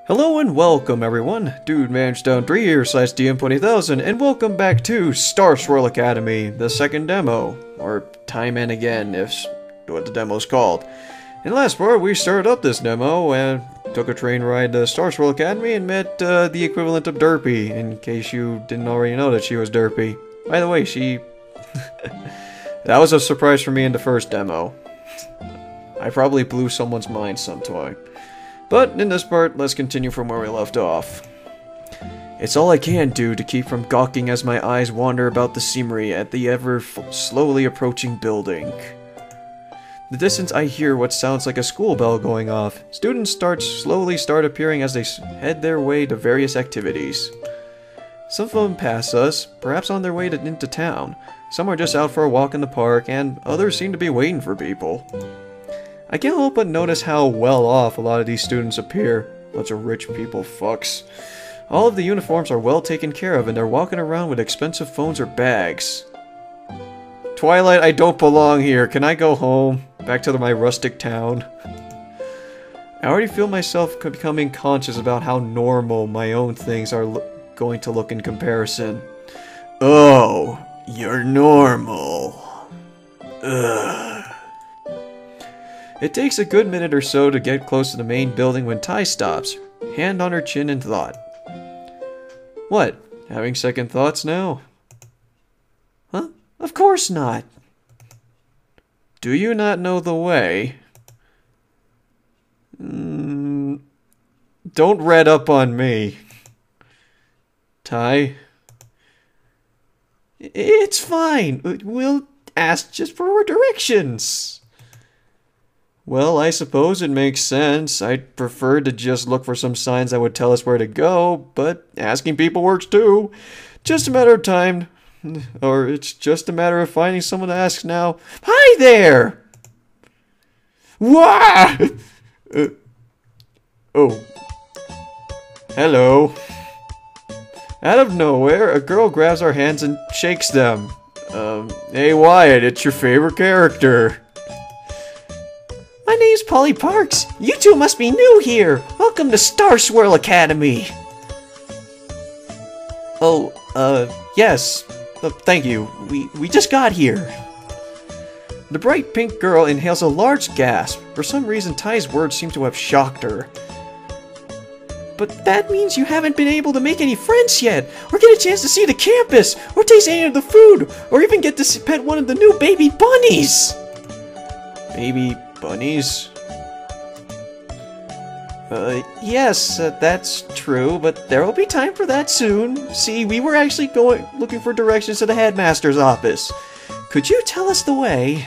Hello and welcome everyone, Dude Manchdown 3 here /DM20,000, and welcome back to Starswirl Academy, the second demo, or time and again if what the demo's called. In the last part we started up this demo and took a train ride to Starswirl Academy and met the equivalent of Derpy, in case you didn't already know that she was Derpy. By the way, she... that was a surprise for me in the first demo. I probably blew someone's mind sometime. But in this part, let's continue from where we left off. It's all I can do to keep from gawking as my eyes wander about the scenery at the slowly approaching building. In the distance I hear what sounds like a school bell going off. Students slowly start appearing as they head their way to various activities. Some of them pass us, perhaps on their way into town. Some are just out for a walk in the park, and others seem to be waiting for people. I can't help but notice how well off a lot of these students appear. Bunch of rich people fucks. All of the uniforms are well taken care of and they're walking around with expensive phones or bags. Twilight, I don't belong here. Can I go home? Back to my rustic town. I already feel myself becoming conscious about how normal my own things are going to look in comparison. Oh, you're normal. Ugh. It takes a good minute or so to get close to the main building when Tai stops, hand on her chin in thought. What? Having second thoughts now? Huh? Of course not. Do you not know the way? Don't red up on me. Tai? It's fine. We'll ask just for directions. Well, I suppose it makes sense. I'd prefer to just look for some signs that would tell us where to go, but asking people works too. Just a matter of time. Or it's just a matter of finding someone to ask now. Hi there! Wah! Oh. Hello. Out of nowhere, a girl grabs our hands and shakes them. Hey Wyatt, it's your favorite character. My name's Polly Parks. You two must be new here. Welcome to Starswirl Academy. Oh, yes. Thank you. We just got here. The bright pink girl inhales a large gasp. For some reason, Ty's words seem to have shocked her. But that means you haven't been able to make any friends yet, or get a chance to see the campus, or taste any of the food, or even get to pet one of the new baby bunnies. Baby bunnies? Yes, that's true, but there will be time for that soon. See, we were actually looking for directions to the headmaster's office. Could you tell us the way?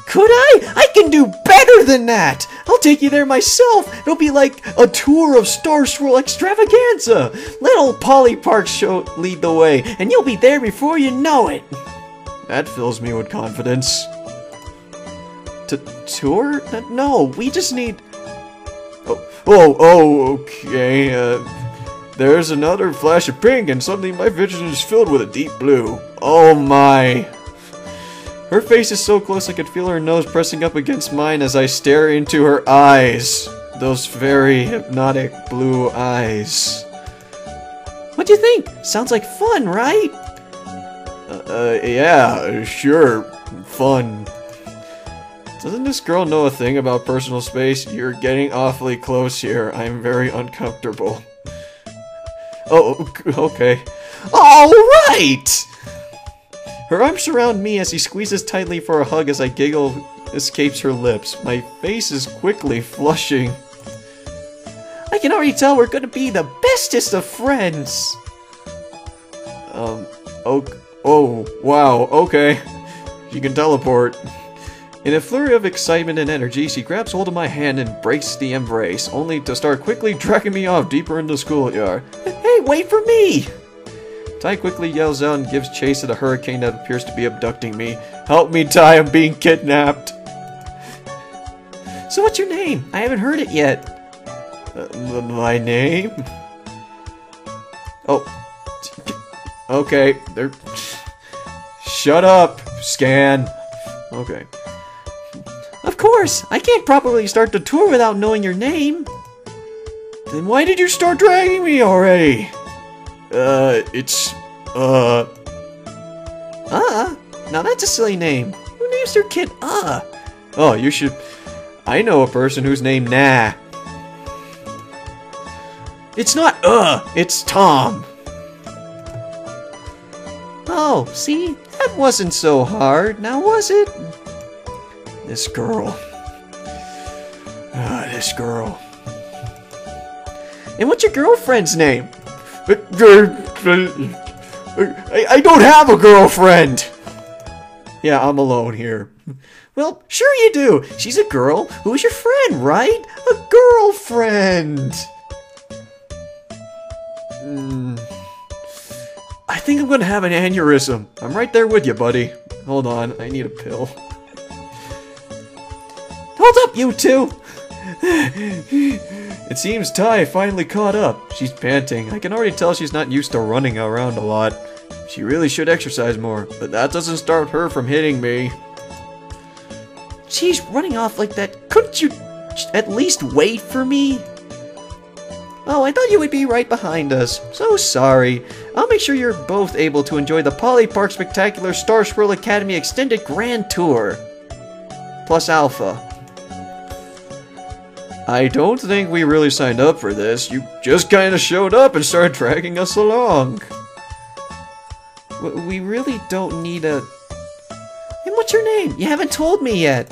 Could I? I can do better than that! I'll take you there myself! It'll be like a tour of Starswirl extravaganza! Let old Polly Parks lead the way, and you'll be there before you know it! That fills me with confidence. Tour? No, we just need... Oh, okay. There's another flash of pink and suddenly my vision is filled with a deep blue. Oh my. Her face is so close I could feel her nose pressing up against mine as I stare into her eyes. Those very hypnotic blue eyes. What do you think? Sounds like fun, right? Yeah, sure. Fun. Doesn't this girl know a thing about personal space? You're getting awfully close here. I'm very uncomfortable. Oh, okay. Alright! Her arms surround me as he squeezes tightly for a hug as a giggle escapes her lips. My face is quickly flushing. I can already tell we're gonna be the bestest of friends! Oh, wow, okay. You can teleport. In a flurry of excitement and energy, she grabs hold of my hand and breaks the embrace, only to start quickly dragging me off deeper into the schoolyard. Hey, wait for me! Tai quickly yells out and gives chase to the hurricane that appears to be abducting me. Help me, Tai, I'm being kidnapped! So what's your name? I haven't heard it yet. My name? Oh. Okay, shut up, Scan. Okay. Of course! I can't properly start the tour without knowing your name! Then why did you start dragging me already? Now that's a silly name. Who names their kid, Oh, you should... I know a person who's named Nah. It's not, it's Tom. Oh, see? That wasn't so hard, now was it? This girl. This girl. And what's your girlfriend's name? I don't have a girlfriend! Yeah, I'm alone here. Well, sure you do. She's a girl who's your friend, right? A girlfriend! I think I'm gonna have an aneurysm. I'm right there with you, buddy. Hold on, I need a pill. Hold up, you two! It seems Ty finally caught up. She's panting. I can already tell she's not used to running around a lot. She really should exercise more, but that doesn't stop her from hitting me. She's running off like that. Couldn't you at least wait for me? Oh, I thought you would be right behind us. So sorry. I'll make sure you're both able to enjoy the Poly Park Spectacular Starswirl Academy Extended Grand Tour. Plus Alpha. I don't think we really signed up for this. You just kind of showed up and started dragging us along. We really don't need a... And what's your name? You haven't told me yet.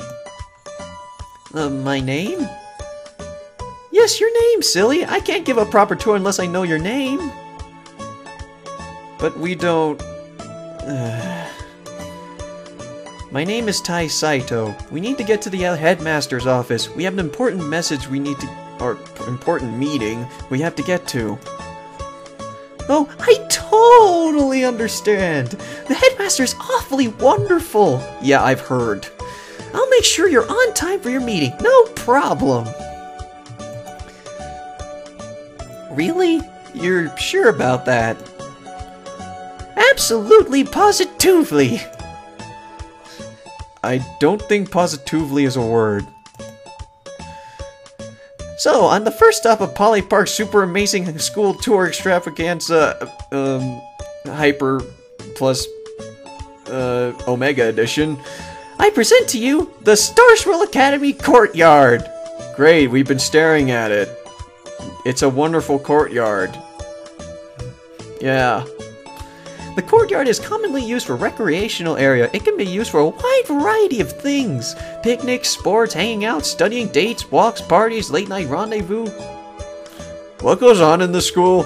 My name? Yes, your name, silly. I can't give a proper tour unless I know your name. But we don't... My name is Tai Saito. We need to get to the headmaster's office. We have an important message we need to... or important meeting we have to get to. Oh, I totally understand. The headmaster's awfully wonderful. Yeah, I've heard. I'll make sure you're on time for your meeting. No problem. Really? You're sure about that? Absolutely positively. I don't think positively is a word. So, on the first stop of Poly Park's super amazing school tour extravaganza, Hyper plus, Omega edition, I present to you the Starswirl Academy courtyard. Great, we've been staring at it. It's a wonderful courtyard. Yeah. The courtyard is commonly used for recreational area. It can be used for a wide variety of things. Picnics, sports, hanging out, studying, dates, walks, parties, late night rendezvous. What goes on in the school?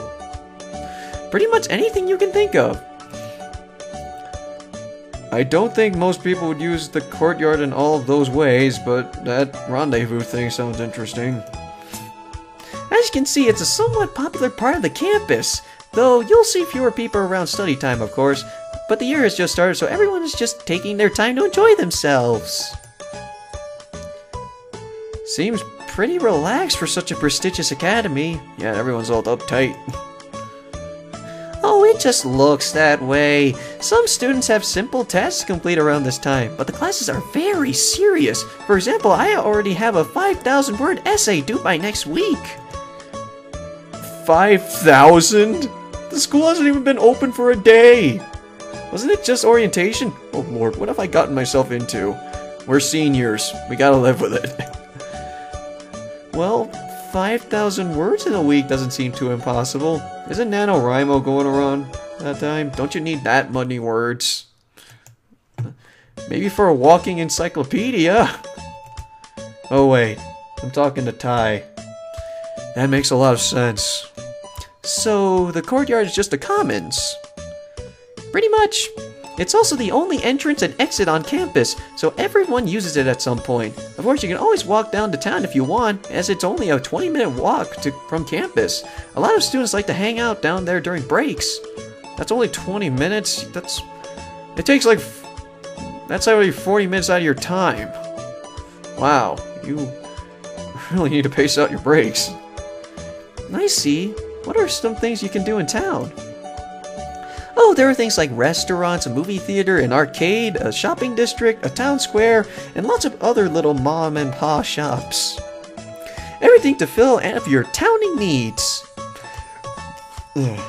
Pretty much anything you can think of. I don't think most people would use the courtyard in all of those ways, but that rendezvous thing sounds interesting. As you can see, it's a somewhat popular part of the campus. Though, you'll see fewer people around study time, of course, but the year has just started, so everyone is just taking their time to enjoy themselves. Seems pretty relaxed for such a prestigious academy. Yeah, everyone's all uptight. Oh, it just looks that way. Some students have simple tasks to complete around this time, but the classes are very serious. For example, I already have a 5,000-word essay due by next week. 5,000? The school hasn't even been open for a day! Wasn't it just orientation? Oh lord, what have I gotten myself into? We're seniors. We gotta live with it. Well, 5,000 words in a week doesn't seem too impossible. Isn't NaNoWriMo going around that time? Don't you need that many words? Maybe for a walking encyclopedia? Oh wait, I'm talking to Ty. That makes a lot of sense. So, the courtyard is just the commons? Pretty much. It's also the only entrance and exit on campus, so everyone uses it at some point. Of course, you can always walk down to town if you want, as it's only a 20-minute walk from campus. A lot of students like to hang out down there during breaks. That's only 20 minutes? That's already 40 minutes out of your time. Wow, you really need to pace out your breaks. I see. What are some things you can do in town? Oh, there are things like restaurants, a movie theater, an arcade, a shopping district, a town square, and lots of other little mom and pop shops. Everything to fill any of your towning needs. Ugh.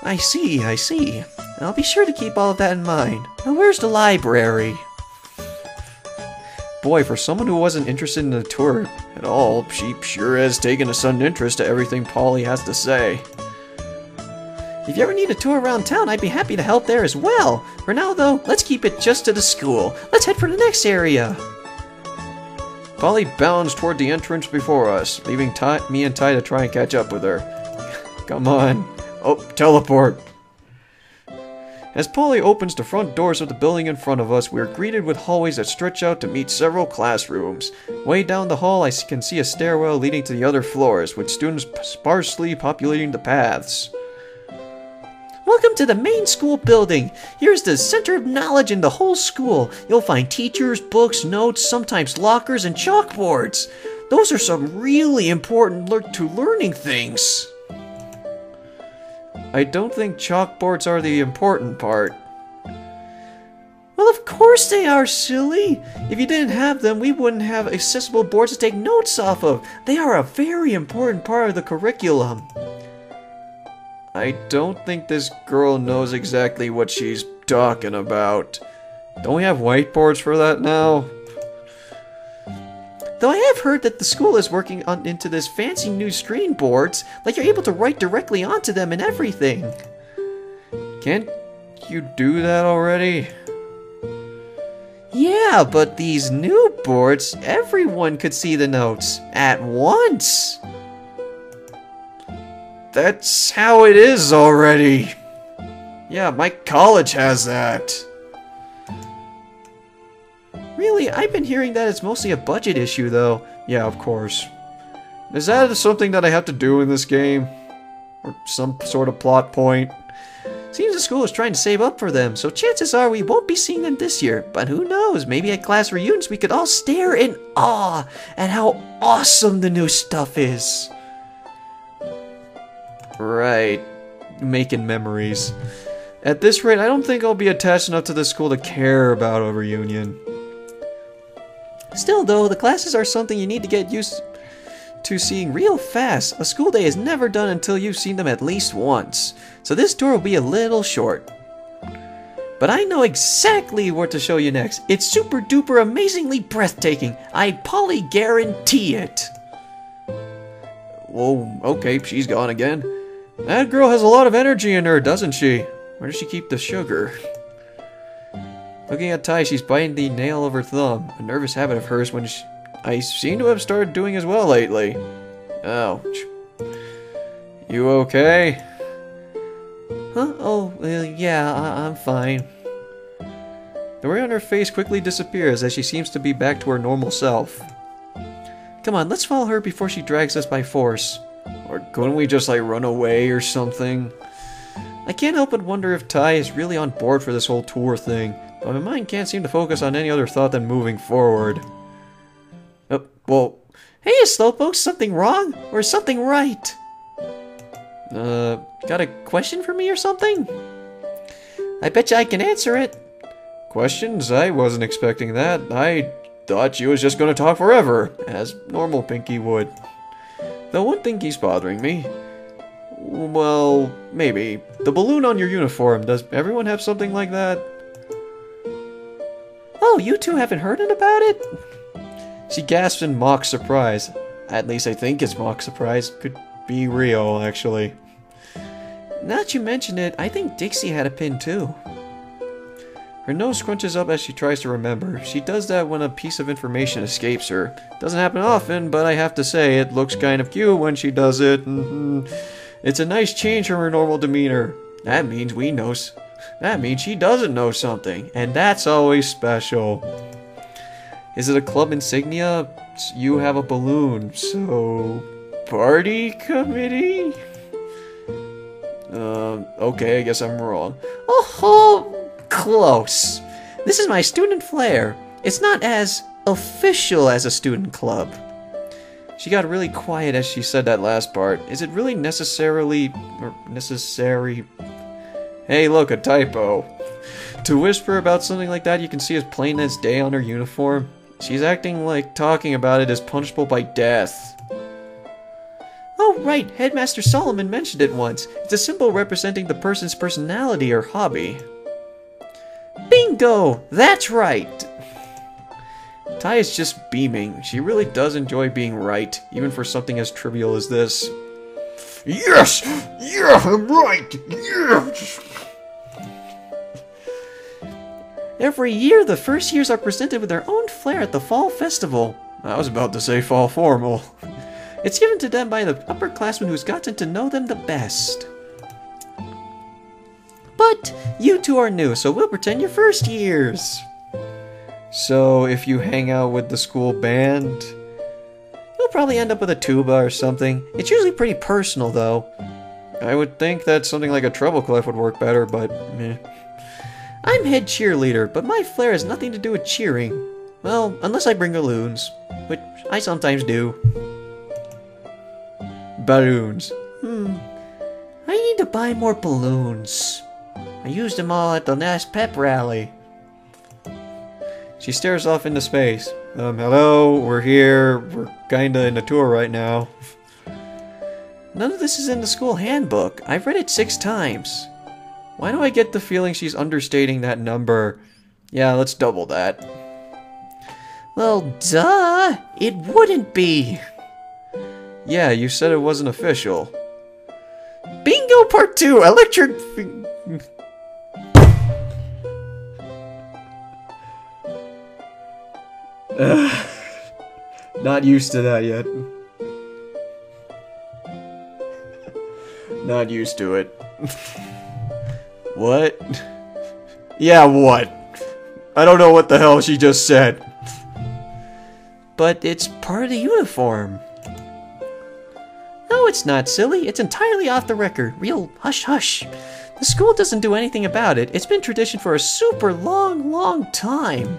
I see, I see. I'll be sure to keep all of that in mind. Now where's the library? Boy, for someone who wasn't interested in the tour at all, she sure has taken a sudden interest to everything Polly has to say. If you ever need a tour around town, I'd be happy to help there as well. For now, though, let's keep it just to the school. Let's head for the next area. Polly bounds toward the entrance before us, leaving me and Ty to try and catch up with her. Come on. Oh, teleport. As Polly opens the front doors of the building in front of us, we are greeted with hallways that stretch out to meet several classrooms. Way down the hall, I can see a stairwell leading to the other floors, with students sparsely populating the paths. Welcome to the main school building. Here's the center of knowledge in the whole school. You'll find teachers, books, notes, sometimes lockers, and chalkboards. Those are some really important to learning things. I don't think chalkboards are the important part. Well, of course they are, silly. If you didn't have them, we wouldn't have accessible boards to take notes off of. They are a very important part of the curriculum. I don't think this girl knows exactly what she's talking about. Don't we have whiteboards for that now? Though I have heard that the school is working into this fancy new screen boards, like you're able to write directly onto them and everything. Can't you do that already? Yeah, but these new boards, everyone could see the notes at once. That's how it is already. Yeah, my college has that. Really, I've been hearing that it's mostly a budget issue, though. Yeah, of course. Is that something that I have to do in this game? Or some sort of plot point? Seems the school is trying to save up for them, so chances are we won't be seeing them this year. But who knows, maybe at class reunions we could all stare in awe at how awesome the new stuff is. Right. Making memories. At this rate, I don't think I'll be attached enough to this school to care about a reunion. Still, though, the classes are something you need to get used to seeing real fast. A school day is never done until you've seen them at least once. So this tour will be a little short. But I know exactly what to show you next. It's super duper amazingly breathtaking. I Polly guarantee it. Whoa, okay, she's gone again. That girl has a lot of energy in her, doesn't she? Where does she keep the sugar? Looking at Ty, she's biting the nail of her thumb, a nervous habit of hers when I seem to have started doing as well lately. Ouch. You okay? Huh? Oh, yeah, I'm fine. The worry on her face quickly disappears as she seems to be back to her normal self. Come on, let's follow her before she drags us by force. Or couldn't we just, like, run away or something? I can't help but wonder if Ty is really on board for this whole tour thing, but my mind can't seem to focus on any other thought than moving forward. Oh, well, hey, Slowpoke, something wrong? Or is something right? Got a question for me or something? I bet you I can answer it. Questions? I wasn't expecting that. I thought she was just going to talk forever, as normal Pinkie would. Though one thing keeps bothering me. Well, maybe. The balloon on your uniform, does everyone have something like that? Oh, you two haven't heard about it? She gasps in mock surprise. At least I think it's mock surprise. Could be real, actually. Now that you mention it, I think Dixie had a pin too. Her nose scrunches up as she tries to remember. She does that when a piece of information escapes her. Doesn't happen often, but I have to say, it looks kind of cute when she does it. It's a nice change from her normal demeanor. That means that means she doesn't know something, and that's always special. Is it a club insignia? You have a balloon, so... Party committee? Okay, I guess I'm wrong. Oh, close. This is my student flair. It's not as official as a student club. She got really quiet as she said that last part. Is it really necessary? Hey, look, a typo. To whisper about something like that you can see as plain as day on her uniform. She's acting like talking about it is punishable by death. Oh, right, Headmaster Solomon mentioned it once. It's a symbol representing the person's personality or hobby. Bingo! That's right! Tai is just beaming. She really does enjoy being right, even for something as trivial as this. Yes! Yeah, I'm right! Yes! Every year, the first years are presented with their own flair at the Fall Festival. I was about to say Fall Formal. It's given to them by the upperclassman who's gotten to know them the best. But you two are new, so we'll pretend you're first years. So if you hang out with the school band, you'll probably end up with a tuba or something. It's usually pretty personal, though. I would think that something like a treble clef would work better, but meh. I'm head cheerleader, but my flair has nothing to do with cheering. Well, unless I bring balloons, which I sometimes do. Balloons. I need to buy more balloons. I used them all at the last pep rally. She stares off into space. Hello, we're here. We're kinda in a tour right now. None of this is in the school handbook. I've read it 6 times. Why do I get the feeling she's understating that number? Yeah, let's double that. Well, duh! It wouldn't be! Yeah, you said it wasn't official. Bingo Part 2! Electric... Not used to that yet. Not used to it. What? Yeah, what? I don't know what the hell she just said. But it's part of the uniform. No, it's not, silly. It's entirely off the record. Real hush-hush. The school doesn't do anything about it. It's been tradition for a super long time.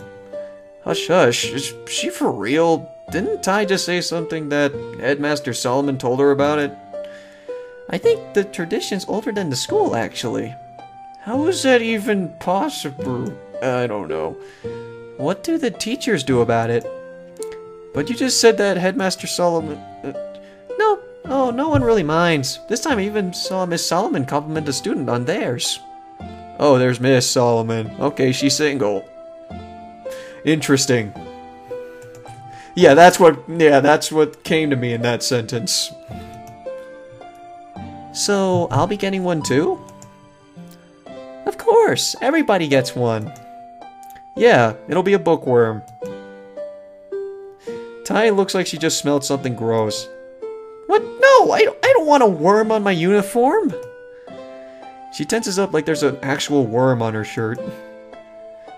Hush-hush. Is she for real? Didn't Tai just say something that Headmaster Solomon told her about it? I think the tradition's older than the school, actually. How is that even possible? I don't know. What do the teachers do about it? But you just said that Headmaster Solomon... No. Oh, no one really minds. This time I even saw Miss Solomon compliment a student on theirs. Oh, there's Miss Solomon. Okay, she's single. Interesting. Yeah, that's what came to me in that sentence. So, I'll be getting one too? Of course, everybody gets one. Yeah, it'll be a bookworm. Tai looks like she just smelled something gross. What? No, I don't want a worm on my uniform. She tenses up like there's an actual worm on her shirt.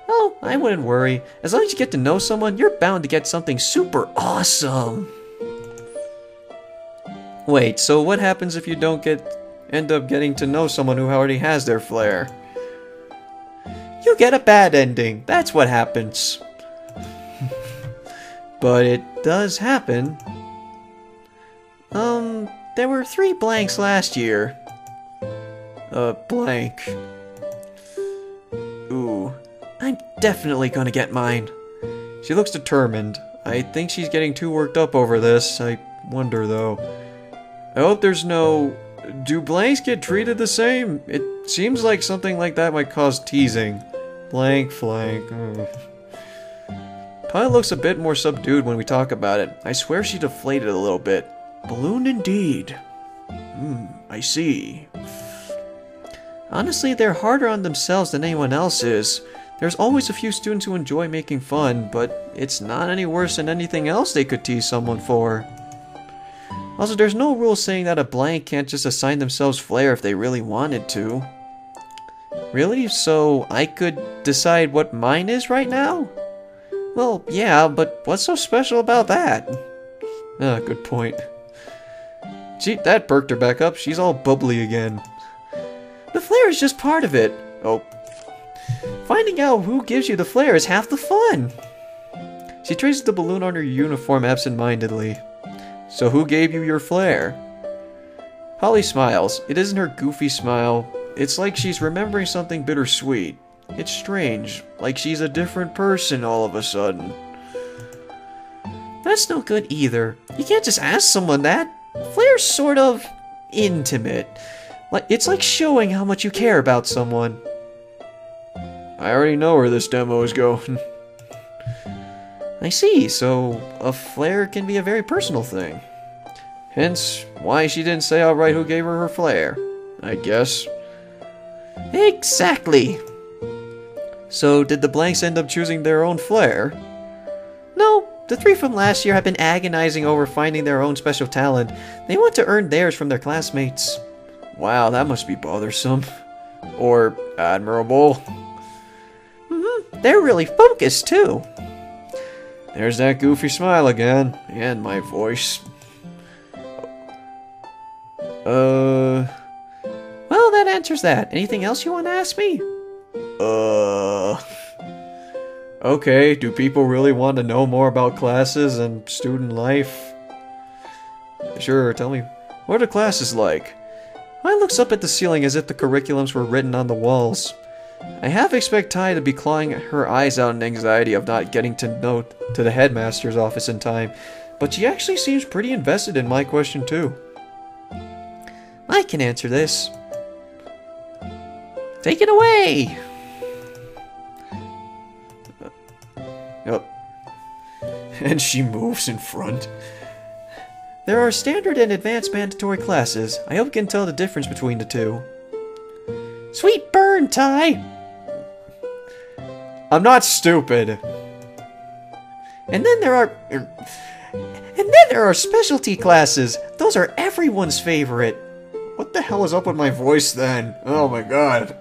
Oh, I wouldn't worry. As long as you get to know someone, you're bound to get something super awesome. Wait, so what happens if you don't end up getting to know someone who already has their flair? You get a bad ending. That's what happens. But it does happen. There were 3 blanks last year. Blank. Ooh. I'm definitely gonna get mine. She looks determined. I think she's getting too worked up over this. I wonder, though. I hope there's no... Do blanks get treated the same? It seems like something like that might cause teasing. Blank, flank. Tai looks a bit more subdued when we talk about it. I swear she deflated a little bit. Balloon indeed. I see. Honestly, they're harder on themselves than anyone else is. There's always a few students who enjoy making fun, but it's not any worse than anything else they could tease someone for. Also, there's no rule saying that a blank can't just assign themselves flair if they really wanted to. Really? So I could decide what mine is right now? Well, yeah, but what's so special about that? Ah, good point. Gee, that perked her back up. She's all bubbly again. The flair is just part of it. Oh. Finding out who gives you the flair is half the fun. She traces the balloon on her uniform absent-mindedly. So who gave you your flair? Holly smiles. It isn't her goofy smile. It's like she's remembering something bittersweet. It's strange. Like she's a different person all of a sudden. That's no good either. You can't just ask someone that. Flair they're sort of intimate. It's like showing how much you care about someone. I already know where this demo is going. I see, so a flair can be a very personal thing. Hence, why she didn't say outright who gave her flair, I guess. Exactly! So, did the blanks end up choosing their own flair? No, the 3 from last year have been agonizing over finding their own special talent. They want to earn theirs from their classmates. Wow, that must be bothersome. Or admirable. They're really focused, too. There's that goofy smile again. And my voice. Well, that answers that. Anything else you want to ask me? Okay, do people really want to know more about classes and student life? Sure, tell me. What are classes like? I looks up at the ceiling as if the curriculums were written on the walls. I half expect Ty to be clawing her eyes out in anxiety of not getting to the headmaster's office in time, but she actually seems pretty invested in my question too. I can answer this. Take it away! Yep. And she moves in front. There are standard and advanced mandatory classes. I hope you can tell the difference between the two. Sweet burn, Ty! I'm not stupid. And then there are specialty classes. Those are everyone's favorite. What the hell is up with my voice then? Oh my god.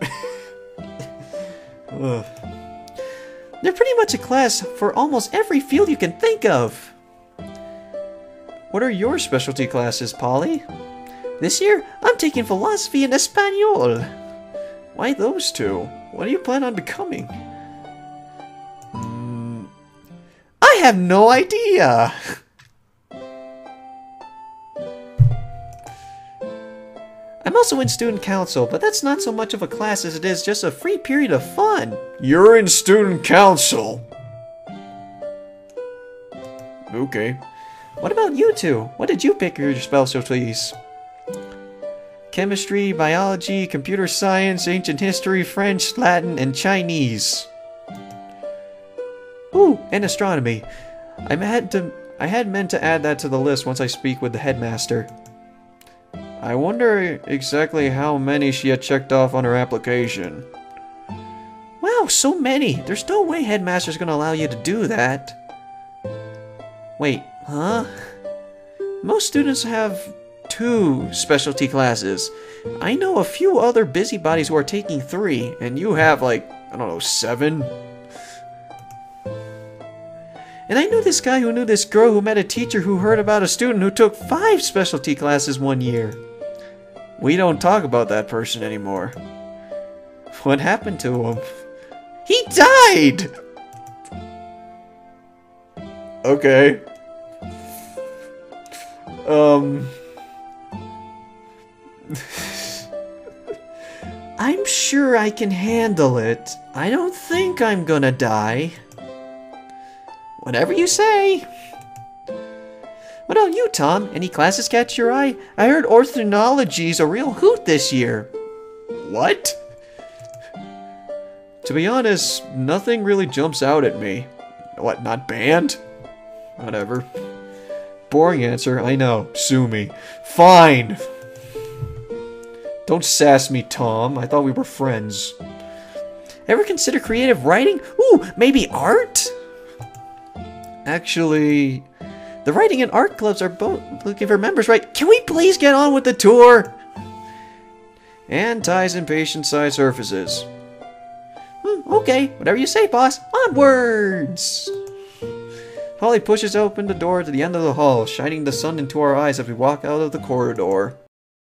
They're pretty much a class for almost every field you can think of. What are your specialty classes, Polly? This year, I'm taking philosophy and Espanol. Why those two? What do you plan on becoming? I have no idea! I'm also in student council, but that's not so much of a class as it is just a free period of fun. You're in student council! Okay. What about you two? What did you pick your specialties? Chemistry, biology, computer science, ancient history, French, Latin, and Chinese. Ooh, and astronomy. I had meant to add that to the list once I speak with the headmaster. I wonder exactly how many she had checked off on her application. Wow, so many! There's no way headmaster's gonna allow you to do that. Wait, huh? Most students have 2 specialty classes. I know a few other busybodies who are taking 3, and you have like, I don't know, 7? And I knew this guy who knew this girl who met a teacher who heard about a student who took 5 specialty classes one year. We don't talk about that person anymore. What happened to him? He died! Okay. I'm sure I can handle it. I don't think I'm gonna die. Whatever you say. What about you, Tom? Any classes catch your eye? I heard ornithology's a real hoot this year. What? To be honest, nothing really jumps out at me. What, not band? Whatever. Boring answer, I know. Sue me. Fine! Don't sass me, Tom. I thought we were friends. Ever consider creative writing? Ooh, maybe art? Actually, the writing and art clubs are both looking for members, right? Can we please get on with the tour? And Ty's impatient side surfaces. Okay, whatever you say, boss. Onwards! Polly pushes open the door to the end of the hall, shining the sun into our eyes as we walk out of the corridor.